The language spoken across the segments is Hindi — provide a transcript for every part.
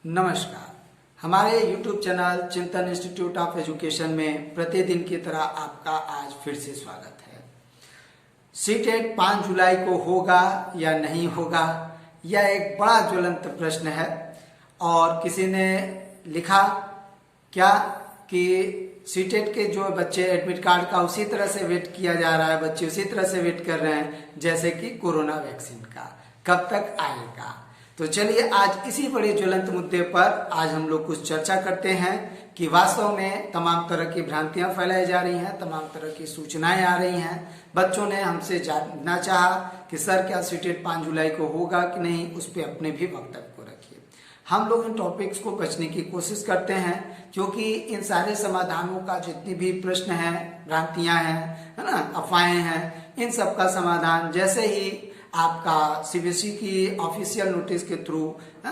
नमस्कार। हमारे YouTube चैनल चिंतन इंस्टीट्यूट ऑफ एजुकेशन में प्रतिदिन की तरह आपका आज फिर से स्वागत है। सीटेट 5 जुलाई को होगा या नहीं होगा, यह एक बड़ा ज्वलंत प्रश्न है। और किसी ने लिखा क्या कि सीटेट के जो बच्चे एडमिट कार्ड का उसी तरह से वेट किया जा रहा है, बच्चे उसी तरह से वेट कर रहे हैं जैसे कि कोरोना वैक्सीन का कब तक आएगा। तो चलिए आज इसी बड़े ज्वलंत मुद्दे पर आज हम लोग कुछ चर्चा करते हैं कि वास्तव में तमाम तरह की भ्रांतियां फैलाई जा रही हैं, तमाम तरह की सूचनाएं आ रही हैं। बच्चों ने हमसे जानना चाहा कि सर क्या सीटेट 5 जुलाई को होगा कि नहीं, उस पर अपने भी वक्तव्य को रखिए। हम लोग इन टॉपिक्स को बचने की कोशिश करते हैं क्योंकि इन सारे समाधानों का जितनी भी प्रश्न हैं, भ्रांतियां हैं, है ना, अफवाहें हैं, इन सब का समाधान जैसे ही आपका सीबीएसई की ऑफिशियल नोटिस के थ्रू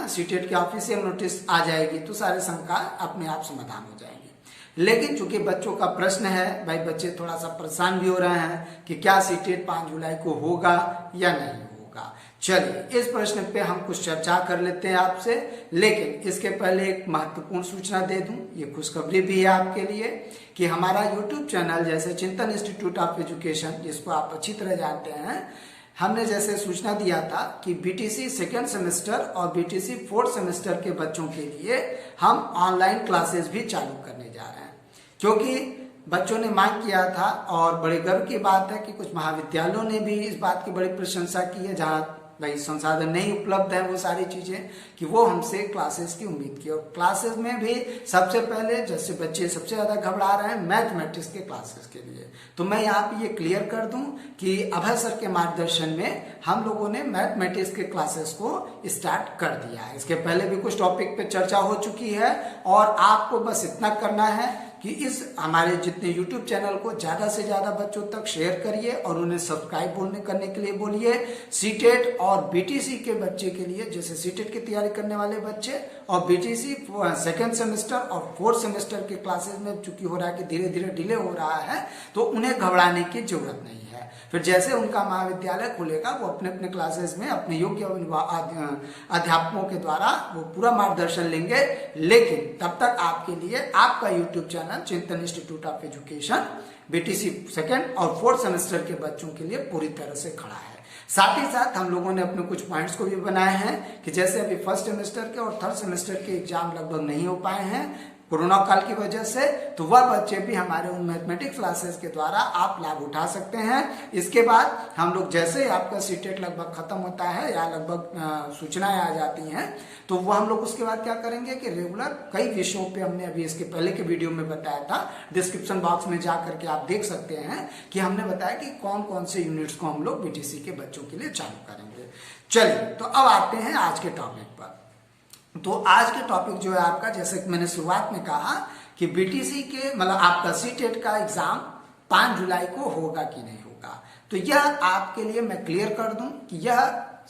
सीटेट की ऑफिशियल नोटिस आ जाएगी तो सारे शंका अपने आप समाधान हो जाएंगे। लेकिन चूंकि बच्चों का प्रश्न है, भाई बच्चे थोड़ा सा परेशान भी हो रहे हैं कि क्या सीटेट 5 जुलाई को होगा या नहीं होगा। चलिए इस प्रश्न पे हम कुछ चर्चा कर लेते हैं आपसे, लेकिन इसके पहले एक महत्वपूर्ण सूचना दे दूं। ये खुशखबरी भी है आपके लिए कि हमारा यूट्यूब चैनल जैसे चिंतन इंस्टीट्यूट ऑफ एजुकेशन, जिसको आप अच्छी तरह जानते हैं, हमने जैसे सूचना दिया था कि बीटीसी सेकेंड सेमेस्टर और बीटीसी फोर्थ सेमेस्टर के बच्चों के लिए हम ऑनलाइन क्लासेस भी चालू करने जा रहे हैं, क्योंकि बच्चों ने मांग किया था। और बड़े गर्व की बात है कि कुछ महाविद्यालयों ने भी इस बात की बड़ी प्रशंसा की है, जहाँ भाई संसाधन नहीं उपलब्ध है वो सारी चीजें, कि वो हमसे क्लासेस की उम्मीद की। और क्लासेस में भी सबसे पहले जैसे बच्चे सबसे ज्यादा घबरा रहे हैं मैथमेटिक्स के क्लासेस के लिए, तो मैं यहाँ पे ये क्लियर कर दूं कि अभय सर के मार्गदर्शन में हम लोगों ने मैथमेटिक्स के क्लासेस को स्टार्ट कर दिया है। इसके पहले भी कुछ टॉपिक पे चर्चा हो चुकी है और आपको बस इतना करना है कि इस हमारे जितने YouTube चैनल को ज्यादा से ज्यादा बच्चों तक शेयर करिए और उन्हें सब्सक्राइब करने के लिए बोलिए। सीटेट और बीटीसी के बच्चे के लिए, जैसे सीटेट की तैयारी करने वाले बच्चे और बीटीसी सेकेंड सेमेस्टर और फोर्थ सेमेस्टर के क्लासेस में चूंकि हो रहा है कि धीरे धीरे डिले हो रहा है, तो उन्हें घबराने की जरूरत नहीं है। फिर जैसे उनका महाविद्यालय खुलेगा वो अपने अपने क्लासेस में अपने योग्य अध्यापकों के द्वारा वो पूरा मार्गदर्शन लेंगे। लेकिन तब तक आपके लिए आपका यूट्यूब चैनल चिंतन institute of education BTC second और फोर्थ सेमेस्टर के बच्चों के लिए पूरी तरह से खड़ा है। साथ ही साथ हम लोगों ने अपने कुछ पॉइंट्स को भी बनाए हैं कि जैसे अभी फर्स्ट सेमेस्टर के और थर्ड सेमेस्टर के एग्जाम लगभग नहीं हो पाए हैं कोरोना काल की वजह से, तो वह बच्चे भी हमारे उन मैथमेटिक्स क्लासेस के द्वारा आप लाभ उठा सकते हैं। इसके बाद हम लोग जैसे ही आपका सीटेट लगभग खत्म होता है या लगभग सूचनाएं आ जाती हैं, तो वो हम लोग उसके बाद क्या करेंगे कि रेगुलर कई विषयों पे हमने अभी इसके पहले के वीडियो में बताया था, डिस्क्रिप्शन बॉक्स में जा करके आप देख सकते हैं कि हमने बताया कि कौन कौन से यूनिट्स को हम लोग बीटीसी के बच्चों के लिए चालू करेंगे। चलिए तो अब आते हैं आज के टॉपिक पर। तो आज के टॉपिक जो है आपका, जैसे कि मैंने शुरुआत में कहा कि बीटीसी के मतलब आपका सीटेट का एग्जाम 5 जुलाई को होगा कि नहीं होगा, तो यह आपके लिए मैं क्लियर कर दूं कि यह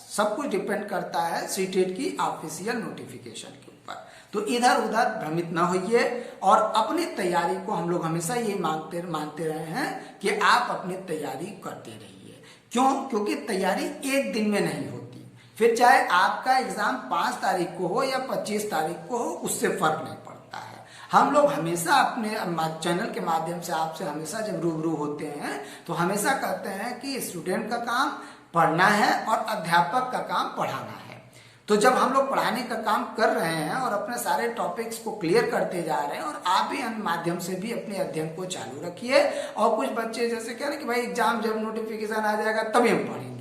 सब कुछ डिपेंड करता है सीटेट की ऑफिशियल नोटिफिकेशन के ऊपर। तो इधर उधर भ्रमित ना होइए और अपनी तैयारी को हम लोग हमेशा ये मानते रहे हैं कि आप अपनी तैयारी करते रहिए। क्यों? क्योंकि तैयारी एक दिन में नहीं होती। फिर चाहे आपका एग्जाम 5 तारीख को हो या 25 तारीख को हो, उससे फर्क नहीं पड़ता है। हम लोग हमेशा अपने चैनल के माध्यम से आपसे हमेशा जब रूबरू होते हैं तो हमेशा कहते हैं कि स्टूडेंट का काम पढ़ना है और अध्यापक का काम पढ़ाना है। तो जब हम लोग पढ़ाने का काम कर रहे हैं और अपने सारे टॉपिक्स को क्लियर करते जा रहे हैं, और आप भी इन माध्यम से भी अपने अध्ययन को चालू रखिए। और कुछ बच्चे जैसे कह रहे कि भाई एग्जाम जब नोटिफिकेशन आ जाएगा तभी हम पढ़ेंगे,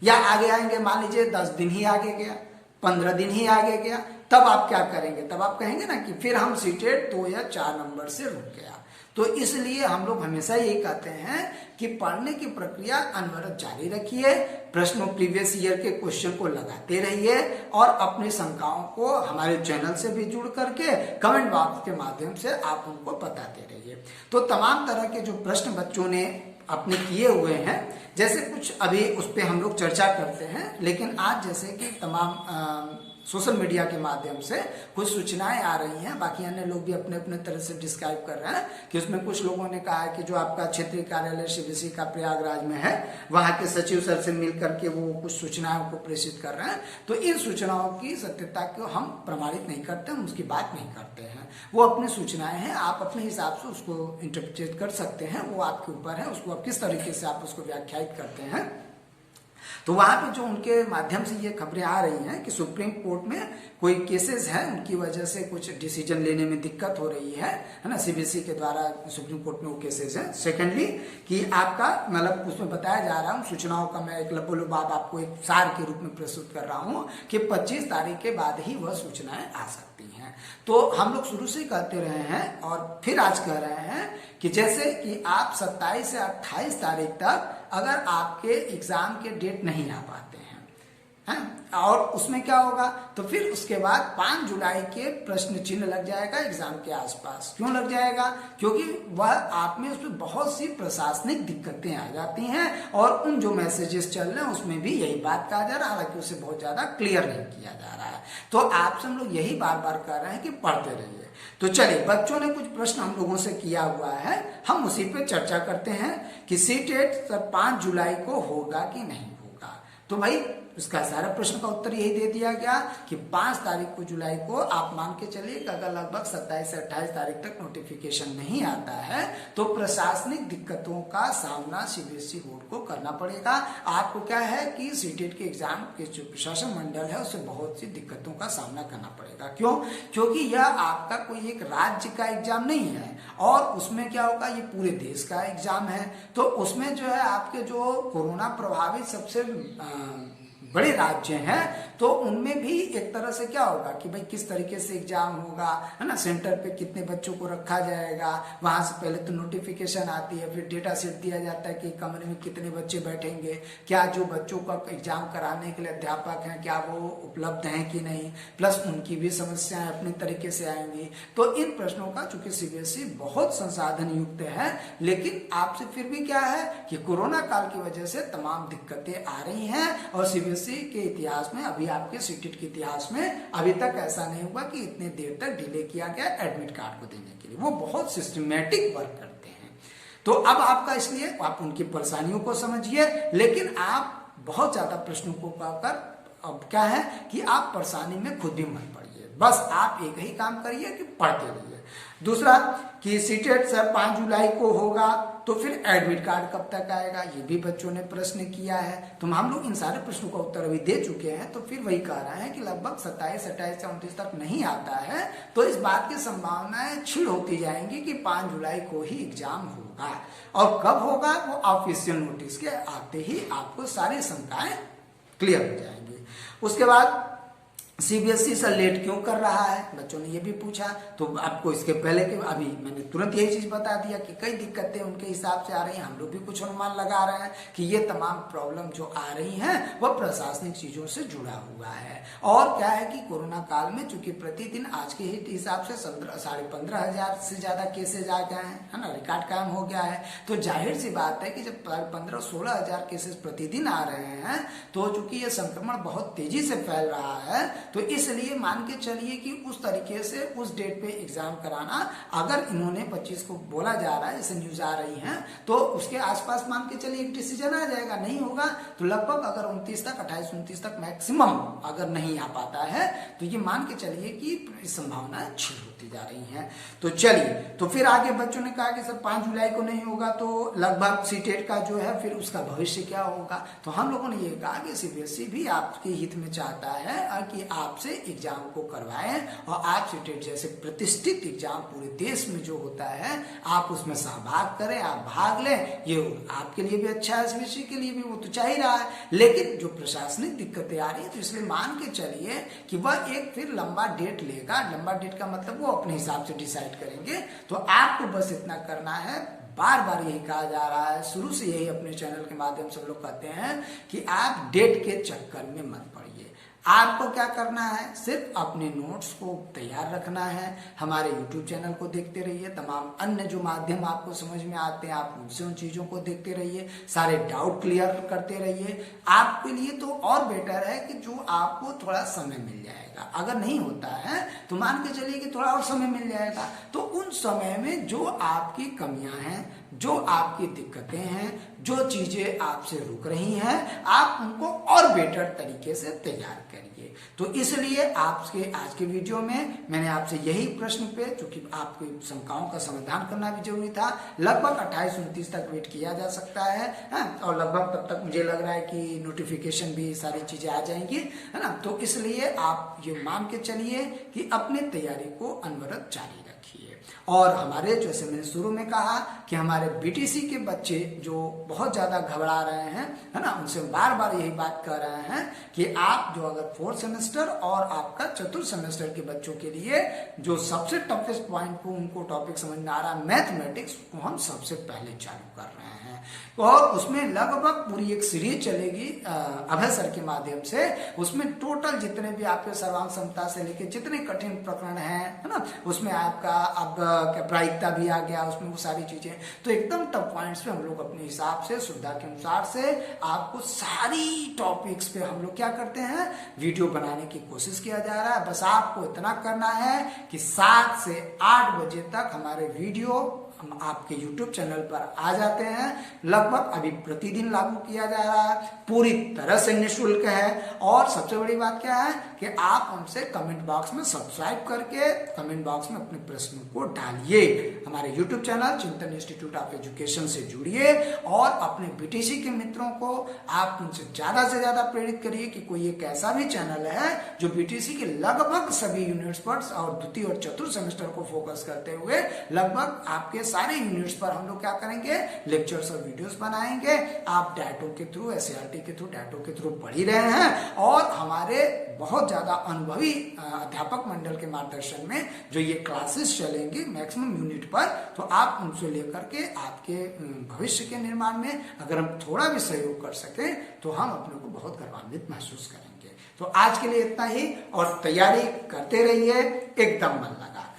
या आगे आएंगे, मान लीजिए 10 दिन ही आगे गया, 15 दिन ही आगे गया, तब आप क्या करेंगे? तब आप कहेंगे ना कि फिर हम सीटेट 2 या 4 नंबर से रुक गया। तो इसलिए हम लोग हमेशा यही कहते हैं कि पढ़ने की प्रक्रिया अनवरत जारी रखिए, प्रश्नों प्रीवियस ईयर के क्वेश्चन को लगाते रहिए और अपनी शंकाओं को हमारे चैनल से भी जुड़ करके कमेंट बॉक्स के माध्यम से आप उनको बताते रहिए। तो तमाम तरह के जो प्रश्न बच्चों ने अपने किए हुए हैं, जैसे कुछ अभी उस पर हम लोग चर्चा करते हैं, लेकिन आज जैसे कि तमाम सोशल मीडिया के माध्यम से कुछ सूचनाएं आ रही हैं। बाकी अन्य लोग भी अपने अपने तरह से डिस्क्राइब कर रहे हैं कि उसमें कुछ लोगों ने कहा है कि जो आपका क्षेत्रीय कार्यालय सीबीएसई का प्रयागराज में है, वहां के सचिव सर से मिल करके वो कुछ सूचनाओं को प्रेषित कर रहे हैं। तो इन सूचनाओं की सत्यता को हम प्रमाणित नहीं करते, हम उसकी बात नहीं करते हैं। वो अपनी सूचनाएं हैं, आप अपने हिसाब से उसको इंटरप्रेट कर सकते हैं, वो आपके ऊपर है, उसको आप किस तरीके से आप उसको व्याख्यायित करते हैं। तो वहां पे जो उनके माध्यम से ये खबरें आ रही हैं कि सुप्रीम कोर्ट में कोई केसेस है, उनकी वजह से कुछ डिसीजन लेने में दिक्कत हो रही है ना, सीबीएसई के द्वारा सुप्रीम कोर्ट में वो केसेस हैं। सेकेंडली कि आपका मतलब उसमें बताया जा रहा है, सूचनाओं का मैं एक लबोलुबाब आपको एक सार के रूप में प्रस्तुत कर रहा हूँ कि 25 तारीख के बाद ही वह सूचनाएं आ सकती हैं। तो हम लोग शुरू से ही कहते रहे हैं और फिर आज कह रहे हैं कि जैसे कि आप 27 से 28 तारीख तक अगर आपके एग्जाम के डेट नहीं आ पाते हैं और उसमें क्या होगा, तो फिर उसके बाद 5 जुलाई के प्रश्न चिन्ह लग जाएगा एग्जाम के आसपास। क्यों लग जाएगा? क्योंकि वह आप में उसमें बहुत सी प्रशासनिक दिक्कतें आ जाती हैं और उन जो मैसेजेस चल रहे हैं उसमें भी यही बात कहा जा रहा है, हालांकि उसे बहुत ज्यादा क्लियर नहीं किया जा रहा है। तो आपसे हम लोग यही बार बार कह रहे हैं कि पढ़ते रहिए। तो चलिए, बच्चों ने कुछ प्रश्न हम लोगों से किया हुआ है, हम उसी पे चर्चा करते हैं कि सीटेट 5 जुलाई को होगा कि नहीं होगा। तो भाई उसका सारा प्रश्न का उत्तर यही दे दिया गया कि 5 तारीख को जुलाई को आप मान के चलिए कि अगर लगभग 27 से 28 तारीख तक नोटिफिकेशन नहीं आता है तो प्रशासनिक दिक्कतों का सामना सीबीएसई बोर्ड को करना पड़ेगा। आपको क्या है कि सीटेट के एग्जाम के जो प्रशासन मंडल है उससे बहुत सी दिक्कतों का सामना करना पड़ेगा। क्यों? क्योंकि यह आपका कोई एक राज्य का एग्जाम नहीं है और उसमें क्या होगा, ये पूरे देश का एग्जाम है। तो उसमें जो है आपके जो कोरोना प्रभावित सबसे बड़े राज्य हैं तो उनमें भी एक तरह से क्या होगा कि भाई किस तरीके से एग्जाम होगा, है ना, सेंटर पे कितने बच्चों को रखा जाएगा, वहां से पहले तो नोटिफिकेशन आती है, फिर डेटा सेट दिया जाता है कि कमरे में कितने बच्चे बैठेंगे, क्या जो बच्चों का एग्जाम कराने के लिए अध्यापक हैं क्या वो उपलब्ध हैं कि नहीं, प्लस उनकी भी समस्याएं अपने तरीके से आएंगी। तो इन प्रश्नों का चूंकि सीबीएसई बहुत संसाधन युक्त है, लेकिन आपसे फिर भी क्या है कि कोरोना काल की वजह से तमाम दिक्कतें आ रही हैं और सीबीएसई के इतिहास में, अभी आपके सीटेट के इतिहास में अभी तक ऐसा नहीं हुआ कि इतने देर तक डिले किया गया एडमिट कार्ड को देने के लिए। वो बहुत सिस्टमेटिक वर्क करते हैं। तो अब आपका, इसलिए आप उनकी परेशानियों को समझिए, लेकिन आप बहुत ज्यादा प्रश्नों को पाकर अब क्या है कि आप परेशानी में खुद भी मत पड़िए, बस आप एक ही काम करिए कि पढ़ते रहिए। दूसरा कि सीटेट सर 5 जुलाई को होगा तो फिर एडमिट कार्ड कब तक आएगा, ये भी बच्चों ने प्रश्न किया है। तो हम लोग इन सारे प्रश्नों का उत्तर अभी दे चुके हैं। तो फिर वही कह रहे हैं कि लगभग 27, 28 से 29 तक नहीं आता है तो इस बात की संभावनाएं क्षीण होती जाएंगी कि 5 जुलाई को ही एग्जाम होगा। और कब होगा वो ऑफिशियल नोटिस के आते ही आपको सारी शंकाएं क्लियर हो जाएंगी। उसके बाद सीबीएसई सर लेट क्यों कर रहा है, बच्चों ने ये भी पूछा। तो आपको इसके पहले के अभी मैंने तुरंत यही चीज बता दिया कि कई दिक्कतें उनके हिसाब से आ रही हैं। हम लोग भी कुछ अनुमान लगा रहे हैं कि ये तमाम प्रॉब्लम जो आ रही हैं वह प्रशासनिक चीजों से जुड़ा हुआ है। और क्या है कि कोरोना काल में चूंकि प्रतिदिन आज के हिसाब से 15,500 से ज्यादा केसेज आ गए हैं, है ना, रिकॉर्ड कायम हो गया है। तो जाहिर सी बात है कि जब 15-16 केसेस प्रतिदिन आ रहे हैं तो चूंकि ये संक्रमण बहुत तेजी से फैल रहा है, तो इसलिए मान के चलिए कि उस तरीके से उस डेट पे एग्जाम कराना, अगर इन्होंने 25 को बोला जा रहा है, जैसे न्यूज आ रही है, तो उसके आसपास मान के चलिए एक डिसीजन आ जाएगा। नहीं होगा तो लगभग अगर 29 तक 28-29 तक मैक्सिमम अगर नहीं आ पाता है तो ये मान के चलिए कि संभावना क्षीण होती जा रही है। तो चलिए, तो फिर आगे बच्चों ने कहा कि सर 5 जुलाई को नहीं होगा तो लगभग सीटेट का जो है फिर उसका भविष्य क्या होगा। तो हम लोगों ने ये कहा कि सीबीएसई भी आपके हित में चाहता है कि आपसे एग्जाम को करवाएं और आप सीटेट जैसे प्रतिष्ठित एग्जाम पूरे देश में जो होता है आप उसमें सहभाग करें, आप भाग लें। ये आपके लिए भी अच्छा है, सीबीएसई के लिए भी वो तो चाह ही रहा है। लेकिन जो प्रशासनिक दिक्कतें आ रही है तो इसलिए मान के चलिए कि वह एक फिर लंबा डेट लेगा। लंबा डेट का मतलब वो अपने हिसाब से डिसाइड करेंगे। तो आपको बस इतना करना है, बार बार यही कहा जा रहा है, शुरू से यही अपने चैनल के माध्यम से हम लोग कहते हैं कि आप डेट के चक्कर में मत पड़िए। आपको क्या करना है, सिर्फ अपने नोट्स को तैयार रखना है। हमारे YouTube चैनल को देखते रहिए, तमाम अन्य जो माध्यम आपको समझ में आते हैं आप उनसे उन चीजों को देखते रहिए, सारे डाउट क्लियर करते रहिए। आपके लिए तो और बेटर है कि जो आपको थोड़ा समय मिल जाएगा, अगर नहीं होता है तो मान के चलिए कि थोड़ा और समय मिल जाएगा, तो उन समय में जो आपकी कमियां हैं, जो आपकी दिक्कतें हैं, जो चीजें आपसे रुक रही हैं, आप उनको और बेटर तरीके से तैयार करिए। तो इसलिए आपके आज के वीडियो में मैंने आपसे यही प्रश्न पे, चूंकि आपकी शंकाओं का समाधान करना भी जरूरी था, लगभग 28-29 तक वेट किया जा सकता है, और लगभग तब तक मुझे लग रहा है कि नोटिफिकेशन भी सारी चीजें आ जाएंगी, है ना। तो इसलिए आप ये मान के चलिए कि अपनी तैयारी को अनवरत जारी रखिए। और हमारे, जैसे मैंने शुरू में कहा कि हमारे बीटीसी के बच्चे जो बहुत ज्यादा घबरा रहे हैं, है ना, उनसे बार बार यही बात कर रहे हैं कि आप जो अगर 4th सेमेस्टर और आपका 4th सेमेस्टर के बच्चों के लिए जो सबसे टफेस्ट पॉइंट को उनको टॉपिक समझ में आ रहा है मैथमेटिक्स, को हम सबसे पहले चालू कर रहे हैं। और उसमें लगभग पूरी एक सीरीज चलेगी अभय सर के माध्यम से। उसमें टोटल जितने भी आपके सर्वांग क्षमता से लेके जितने कठिन प्रकरण हैं, है ना, उसमें आपका अब प्रायिकता भी आ गया, उसमें वो सारी चीजें, तो एकदम टफ पॉइंट्स पे हम लोग अपने हिसाब से सुविधा के अनुसार से आपको सारी टॉपिक्स पे हम लोग क्या करते हैं, वीडियो बनाने की कोशिश किया जा रहा है। बस आपको इतना करना है कि 7 से 8 बजे तक हमारे वीडियो हम आपके YouTube चैनल पर आ जाते हैं। लगभग अभी प्रतिदिन लागू किया जा रहा है, पूरी तरह से निःशुल्क है। और सबसे बड़ी बात क्या है कि आप हमसे कमेंट बॉक्स में सब्सक्राइब करके कमेंट बॉक्स में अपने प्रश्नों को डालिए। हमारे YouTube चैनल चिंतन इंस्टीट्यूट ऑफ एजुकेशन से जुड़िए और अपने बीटीसी के मित्रों को आप उनसे ज्यादा प्रेरित करिए कि कोई एक ऐसा भी चैनल है जो बीटीसी के लगभग सभी यूनिट्स पर और द्वितीय और चतुर्थ सेमेस्टर को फोकस करते हुए लगभग आपके सारे यूनिट्स पर हम लोग क्या करेंगे, लेक्चर्स और वीडियोस बनाएंगे। आप डैटो के थ्रू, एससीईआरटी के थ्रू, डैटो के थ्रू पढ़ ही रहे हैं और हमारे बहुत ज्यादा अनुभवी अध्यापक मंडल के मार्गदर्शन में जो ये क्लासेस चलेंगी मैक्सिमम यूनिट पर, तो आप उनसे लेकर के आपके भविष्य के निर्माण में अगर हम थोड़ा भी सहयोग कर सके तो हम अपने को बहुत गौरवान्वित महसूस करेंगे। तो आज के लिए इतना ही, और तैयारी करते रहिए, एकदम मन लगा।